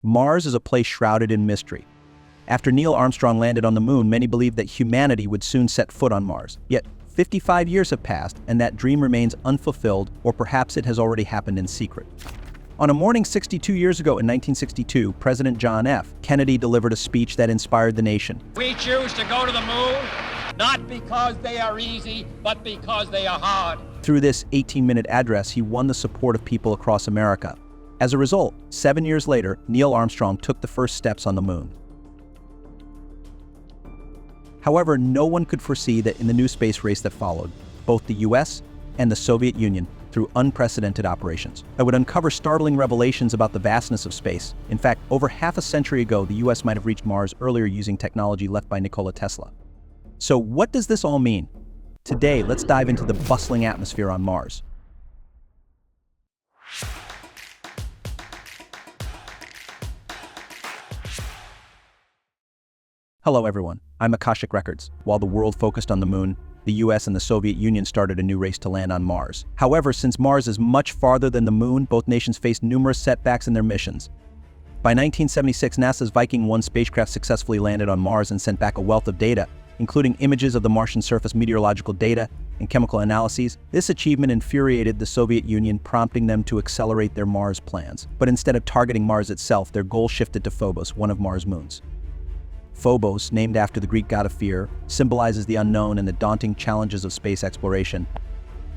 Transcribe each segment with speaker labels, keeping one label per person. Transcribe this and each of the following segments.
Speaker 1: Mars is a place shrouded in mystery. After Neil Armstrong landed on the moon, many believed that humanity would soon set foot on Mars. Yet, 55 years have passed, and that dream remains unfulfilled, or perhaps it has already happened in secret. On a morning 62 years ago in 1962, President John F. Kennedy delivered a speech that inspired the nation.
Speaker 2: We choose to go to the moon, not because they are easy, but because they are hard.
Speaker 1: Through this 18-minute address, he won the support of people across America. As a result, 7 years later, Neil Armstrong took the first steps on the moon. However, no one could foresee that in the new space race that followed, both the US and the Soviet Union, through unprecedented operations, that would uncover startling revelations about the vastness of space. In fact, over half a century ago, the US might have reached Mars earlier using technology left by Nikola Tesla. So what does this all mean? Today, let's dive into the bustling atmosphere on Mars. Hello everyone, I'm Akashic Records. While the world focused on the moon, the US and the Soviet Union started a new race to land on Mars. However, since Mars is much farther than the moon, both nations faced numerous setbacks in their missions. By 1976, NASA's Viking 1 spacecraft successfully landed on Mars and sent back a wealth of data, including images of the Martian surface, meteorological data, and chemical analyses. This achievement infuriated the Soviet Union, prompting them to accelerate their Mars plans. But instead of targeting Mars itself, their goal shifted to Phobos, one of Mars' moons. Phobos, named after the Greek god of fear, symbolizes the unknown and the daunting challenges of space exploration.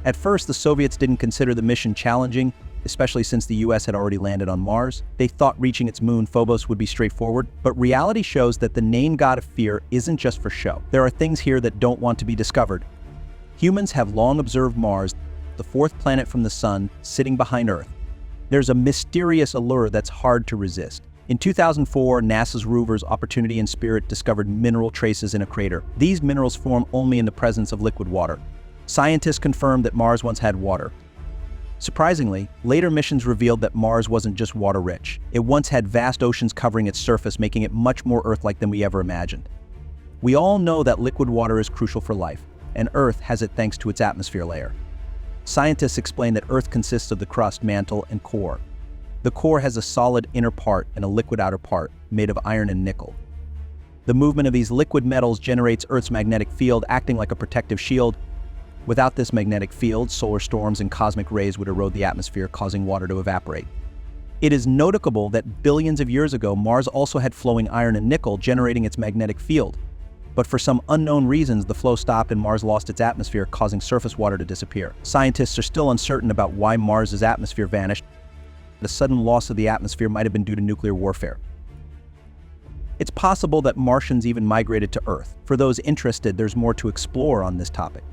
Speaker 1: At first, the Soviets didn't consider the mission challenging, especially since the US had already landed on Mars. They thought reaching its moon, Phobos, would be straightforward, but reality shows that the name god of fear isn't just for show. There are things here that don't want to be discovered. Humans have long observed Mars, the fourth planet from the Sun, sitting behind Earth. There's a mysterious allure that's hard to resist. In 2004, NASA's rovers Opportunity and Spirit discovered mineral traces in a crater. These minerals form only in the presence of liquid water. Scientists confirmed that Mars once had water. Surprisingly, later missions revealed that Mars wasn't just water-rich. It once had vast oceans covering its surface, making it much more Earth-like than we ever imagined. We all know that liquid water is crucial for life, and Earth has it thanks to its atmosphere layer. Scientists explain that Earth consists of the crust, mantle, and core. The core has a solid inner part and a liquid outer part, made of iron and nickel. The movement of these liquid metals generates Earth's magnetic field, acting like a protective shield. Without this magnetic field, solar storms and cosmic rays would erode the atmosphere, causing water to evaporate. It is notable that billions of years ago, Mars also had flowing iron and nickel, generating its magnetic field. But for some unknown reasons, the flow stopped and Mars lost its atmosphere, causing surface water to disappear. Scientists are still uncertain about why Mars's atmosphere vanished. The sudden loss of the atmosphere might have been due to nuclear warfare. It's possible that Martians even migrated to Earth. For those interested, there's more to explore on this topic.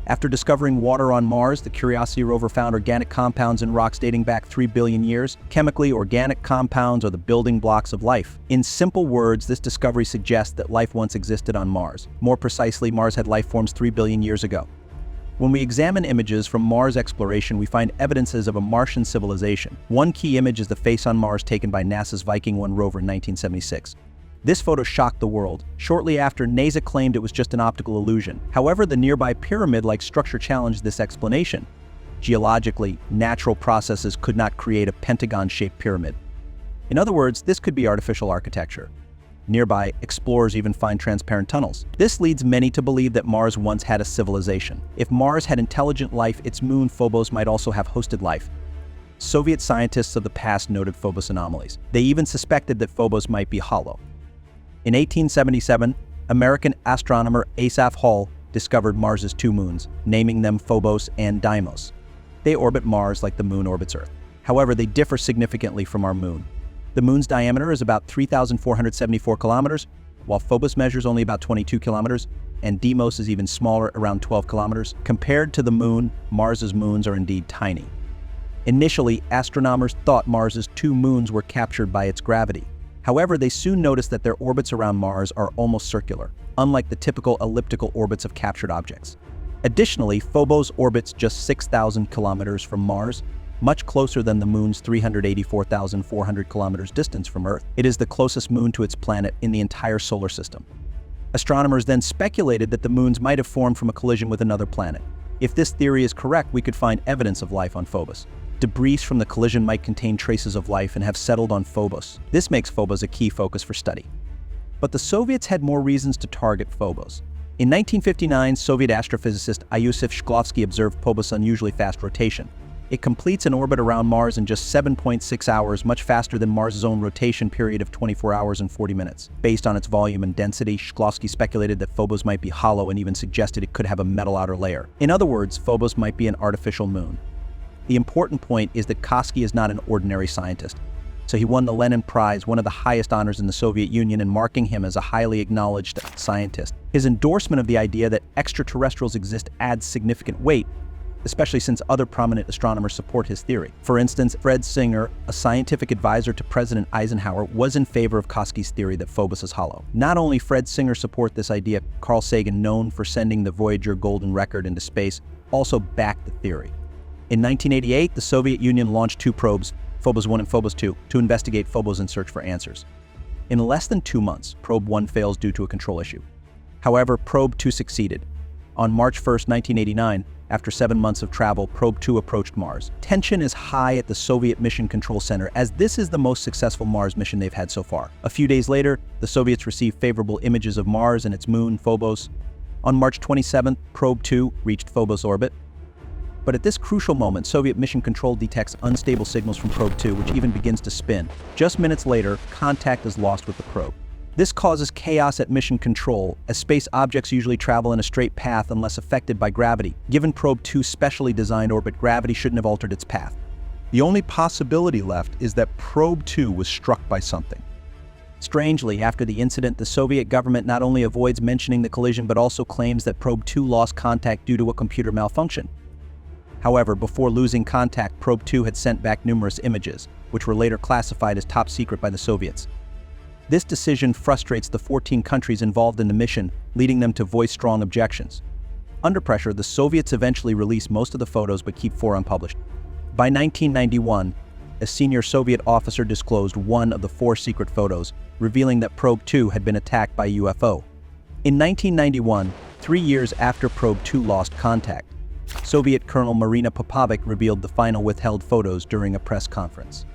Speaker 1: After discovering water on Mars, the Curiosity rover found organic compounds in rocks dating back 3 billion years. Chemically, organic compounds are the building blocks of life. In simple words, this discovery suggests that life once existed on Mars. More precisely, Mars had life forms 3 billion years ago. When we examine images from Mars exploration, we find evidences of a Martian civilization. One key image is the face on Mars taken by NASA's Viking 1 rover in 1976. This photo shocked the world. Shortly after, NASA claimed it was just an optical illusion. However, the nearby pyramid-like structure challenged this explanation. Geologically, natural processes could not create a pentagon-shaped pyramid. In other words, this could be artificial architecture. Nearby, explorers even find transparent tunnels. This leads many to believe that Mars once had a civilization. If Mars had intelligent life, its moon Phobos might also have hosted life. Soviet scientists of the past noted Phobos anomalies. They even suspected that Phobos might be hollow. In 1877, American astronomer Asaph Hall discovered Mars's 2 moons, naming them Phobos and Deimos. They orbit Mars like the moon orbits Earth. However, they differ significantly from our moon. The moon's diameter is about 3,474 kilometers, while Phobos measures only about 22 kilometers, and Deimos is even smaller, around 12 kilometers. Compared to the moon, Mars's moons are indeed tiny. Initially, astronomers thought Mars's 2 moons were captured by its gravity. However, they soon noticed that their orbits around Mars are almost circular, unlike the typical elliptical orbits of captured objects. Additionally, Phobos orbits just 6,000 kilometers from Mars, much closer than the moon's 384,400 kilometers distance from Earth. It is the closest moon to its planet in the entire solar system. Astronomers then speculated that the moons might have formed from a collision with another planet. If this theory is correct, we could find evidence of life on Phobos. debris from the collision might contain traces of life and have settled on Phobos. This makes Phobos a key focus for study. But the Soviets had more reasons to target Phobos. In 1959, Soviet astrophysicist Iosif Shklovsky observed Phobos' unusually fast rotation. It completes an orbit around Mars in just 7.6 hours, much faster than Mars' own rotation period of 24 hours and 40 minutes. Based on its volume and density, Shklovsky speculated that Phobos might be hollow and even suggested it could have a metal outer layer. In other words, Phobos might be an artificial moon. The important point is that Kosky is not an ordinary scientist. So he won the Lenin Prize, one of the highest honors in the Soviet Union, and marking him as a highly acknowledged scientist. His endorsement of the idea that extraterrestrials exist adds significant weight, especially since other prominent astronomers support his theory. For instance, Fred Singer, a scientific advisor to President Eisenhower, was in favor of Kosky's theory that Phobos is hollow. Not only Fred Singer support this idea, Carl Sagan, known for sending the Voyager Golden Record into space, also backed the theory. In 1988, the Soviet Union launched two probes, Phobos 1 and Phobos 2, to investigate Phobos and search for answers. In less than 2 months, Probe 1 fails due to a control issue. However, Probe 2 succeeded. On March 1, 1989, after 7 months of travel, Probe 2 approached Mars. Tension is high at the Soviet Mission Control Center, as this is the most successful Mars mission they've had so far. A few days later, the Soviets received favorable images of Mars and its moon, Phobos. On March 27th, Probe 2 reached Phobos orbit. But at this crucial moment, Soviet Mission Control detects unstable signals from Probe 2, which even begins to spin. Just minutes later, contact is lost with the probe. This causes chaos at Mission Control, as space objects usually travel in a straight path unless affected by gravity. Given Probe 2's specially designed orbit, gravity shouldn't have altered its path.
Speaker 3: The only possibility left is that Probe 2 was struck by something.
Speaker 1: Strangely, after the incident, the Soviet government not only avoids mentioning the collision but also claims that Probe 2 lost contact due to a computer malfunction. However, before losing contact, Probe 2 had sent back numerous images, which were later classified as top secret by the Soviets. This decision frustrates the 14 countries involved in the mission, leading them to voice strong objections. Under pressure, the Soviets eventually release most of the photos but keep 4 unpublished. By 1991, a senior Soviet officer disclosed one of the 4 secret photos, revealing that Probe 2 had been attacked by a UFO. In 1991, 3 years after Probe 2 lost contact, Soviet Colonel Marina Popovic revealed the final withheld photos during a press conference.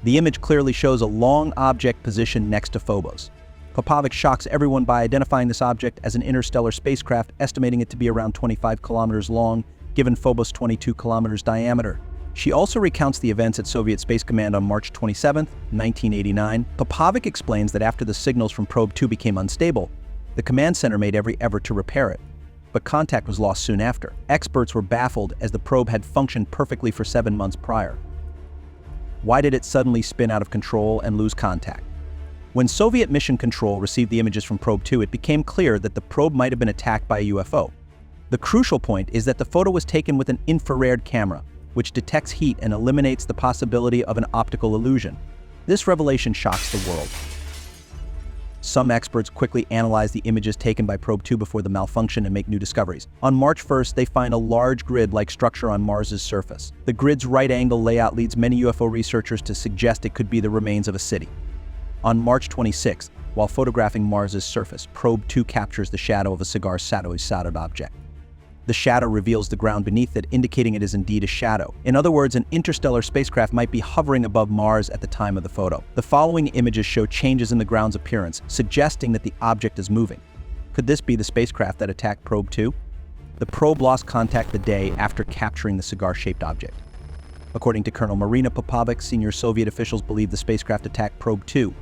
Speaker 1: The image clearly shows a long object positioned next to Phobos. Popovic shocks everyone by identifying this object as an interstellar spacecraft, estimating it to be around 25 kilometers long, given Phobos' 22 kilometers diameter. She also recounts the events at Soviet Space Command on March 27, 1989. Popovic explains that after the signals from Probe 2 became unstable, the command center made every effort to repair it, but contact was lost soon after. Experts were baffled as the probe had functioned perfectly for 7 months prior. Why did it suddenly spin out of control and lose contact? When Soviet Mission Control received the images from Probe 2, it became clear that the probe might have been attacked by a UFO. The crucial point is that the photo was taken with an infrared camera, which detects heat and eliminates the possibility of an optical illusion. This revelation shocks the world. Some experts quickly analyze the images taken by Probe 2 before the malfunction and make new discoveries. On March 1st, they find a large grid-like structure on Mars's surface. The grid's right-angle layout leads many UFO researchers to suggest it could be the remains of a city. On March 26th, while photographing Mars's surface, Probe 2 captures the shadow of a cigar-shadowed object. The shadow reveals the ground beneath it, indicating it is indeed a shadow. In other words, an interstellar spacecraft might be hovering above Mars at the time of the photo. The following images show changes in the ground's appearance, suggesting that the object is moving. Could this be the spacecraft that attacked Probe 2? The probe lost contact the day after capturing the cigar-shaped object. According to Colonel Marina Popovic, senior Soviet officials believe the spacecraft attacked Probe 2.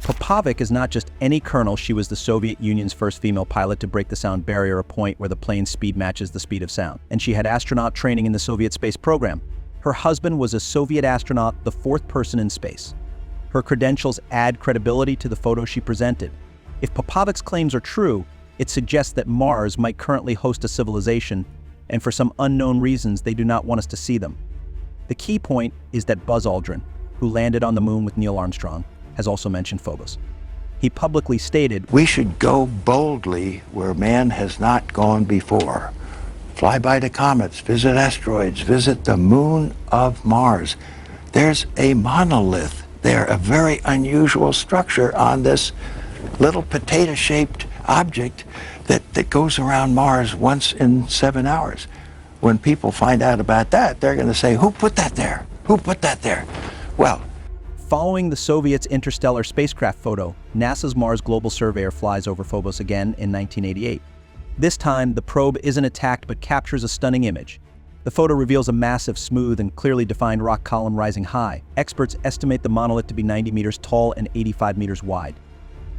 Speaker 1: Popovic is not just any colonel, she was the Soviet Union's first female pilot to break the sound barrier, a point where the plane's speed matches the speed of sound. And she had astronaut training in the Soviet space program. Her husband was a Soviet astronaut, the 4th person in space. Her credentials add credibility to the photo she presented. If Popovic's claims are true, it suggests that Mars might currently host a civilization, and for some unknown reasons, they do not want us to see them. The key point is that Buzz Aldrin, who landed on the moon with Neil Armstrong, has also mentioned Phobos. He publicly stated,
Speaker 4: "We should go boldly where man has not gone before. Fly by the comets, visit asteroids, visit the moon of Mars. There's a monolith there, a very unusual structure on this little potato-shaped object that goes around Mars once in 7 hours. When people find out about that, they're going to say, who put that there? Who put that there? Well,
Speaker 1: Following the Soviets' interstellar spacecraft photo, NASA's Mars Global Surveyor flies over Phobos again in 1988. This time, the probe isn't attacked but captures a stunning image. The photo reveals a massive, smooth, and clearly defined rock column rising high. Experts estimate the monolith to be 90 meters tall and 85 meters wide.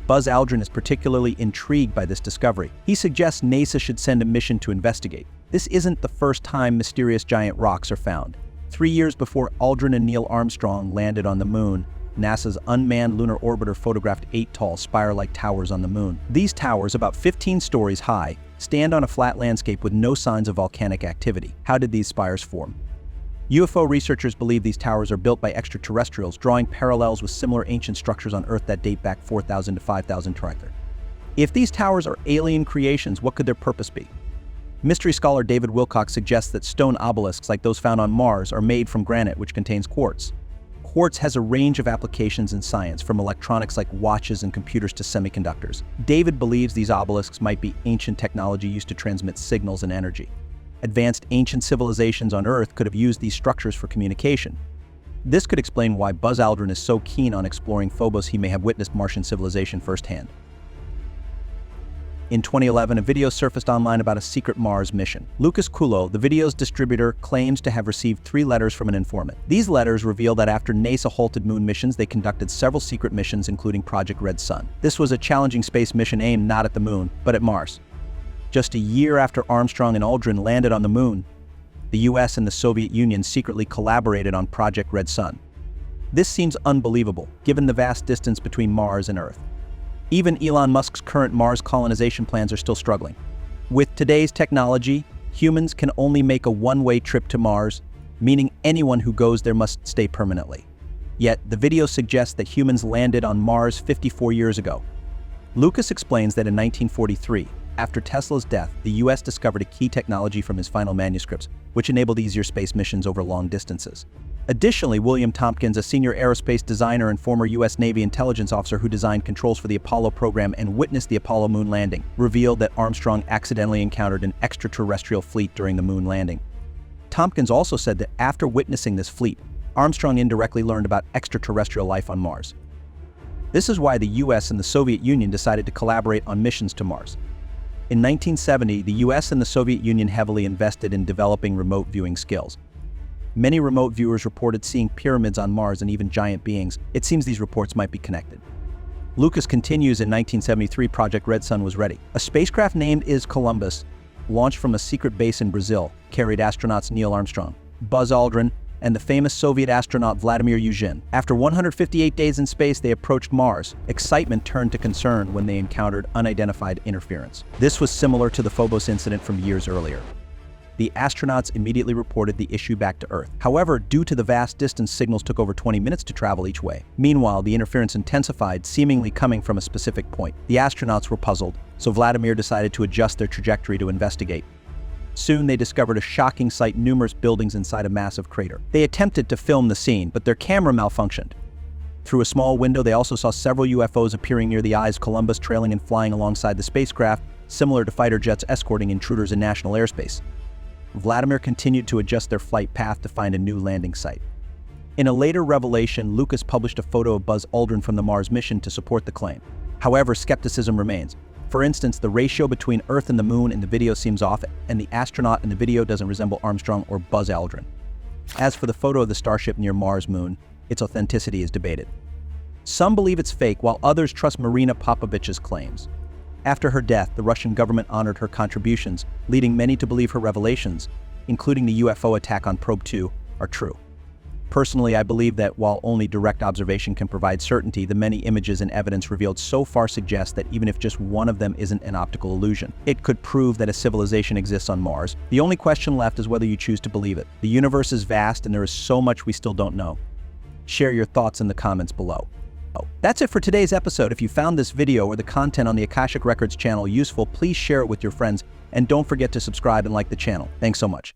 Speaker 1: Buzz Aldrin is particularly intrigued by this discovery. He suggests NASA should send a mission to investigate. This isn't the first time mysterious giant rocks are found. 3 years before Aldrin and Neil Armstrong landed on the moon, NASA's unmanned lunar orbiter photographed 8 tall, spire-like towers on the moon. These towers, about 15 stories high, stand on a flat landscape with no signs of volcanic activity. How did these spires form? UFO researchers believe these towers are built by extraterrestrials, drawing parallels with similar ancient structures on Earth that date back 4,000 to 5,000 tractor. If these towers are alien creations, what could their purpose be? Mystery scholar David Wilcox suggests that stone obelisks like those found on Mars are made from granite, which contains quartz. Quartz has a range of applications in science, from electronics like watches and computers to semiconductors. David believes these obelisks might be ancient technology used to transmit signals and energy. Advanced ancient civilizations on Earth could have used these structures for communication. This could explain why Buzz Aldrin is so keen on exploring Phobos. He may have witnessed Martian civilization firsthand. In 2011, a video surfaced online about a secret Mars mission. Lucas Kulo, the video's distributor, claims to have received 3 letters from an informant. These letters reveal that after NASA halted moon missions, they conducted several secret missions, including Project Red Sun. This was a challenging space mission aimed not at the moon, but at Mars. Just a year after Armstrong and Aldrin landed on the moon, the US and the Soviet Union secretly collaborated on Project Red Sun. This seems unbelievable, given the vast distance between Mars and Earth. Even Elon Musk's current Mars colonization plans are still struggling. With today's technology, humans can only make a one-way trip to Mars, meaning anyone who goes there must stay permanently. Yet, the video suggests that humans landed on Mars 54 years ago. Lucas explains that in 1943, after Tesla's death, the US discovered a key technology from his final manuscripts, which enabled easier space missions over long distances. Additionally, William Tompkins, a senior aerospace designer and former US Navy intelligence officer who designed controls for the Apollo program and witnessed the Apollo moon landing, revealed that Armstrong accidentally encountered an extraterrestrial fleet during the moon landing. Tompkins also said that after witnessing this fleet, Armstrong indirectly learned about extraterrestrial life on Mars. This is why the US and the Soviet Union decided to collaborate on missions to Mars. In 1970, the US and the Soviet Union heavily invested in developing remote viewing skills. Many remote viewers reported seeing pyramids on Mars and even giant beings. It seems these reports might be connected. Lucas continues, in 1973, Project Red Sun was ready. A spacecraft named Columbus, launched from a secret base in Brazil, carried astronauts Neil Armstrong, Buzz Aldrin, and the famous Soviet astronaut Vladimir Yuzhin. After 158 days in space, they approached Mars. Excitement turned to concern when they encountered unidentified interference. This was similar to the Phobos incident from years earlier. The astronauts immediately reported the issue back to Earth. However, due to the vast distance, signals took over 20 minutes to travel each way. Meanwhile, the interference intensified, seemingly coming from a specific point. The astronauts were puzzled, so Vladimir decided to adjust their trajectory to investigate. Soon, they discovered a shocking sight: numerous buildings inside a massive crater. They attempted to film the scene, but their camera malfunctioned. Through a small window, they also saw several UFOs appearing near the eyes of Columbus, trailing and flying alongside the spacecraft, similar to fighter jets escorting intruders in national airspace. Vladimir continued to adjust their flight path to find a new landing site. In a later revelation, Lucas published a photo of Buzz Aldrin from the Mars mission to support the claim. However, skepticism remains. For instance, the ratio between Earth and the Moon in the video seems off, and the astronaut in the video doesn't resemble Armstrong or Buzz Aldrin. As for the photo of the starship near Mars' moon, its authenticity is debated. Some believe it's fake, while others trust Marina Popovich's claims. After her death, the Russian government honored her contributions, leading many to believe her revelations, including the UFO attack on Probe 2, are true. Personally, I believe that while only direct observation can provide certainty, the many images and evidence revealed so far suggest that even if just one of them isn't an optical illusion, it could prove that a civilization exists on Mars. The only question left is whether you choose to believe it. The universe is vast and there is so much we still don't know. Share your thoughts in the comments below. That's it for today's episode. If you found this video or the content on the Akashic Records channel useful, please share it with your friends, and don't forget to subscribe and like the channel. Thanks so much.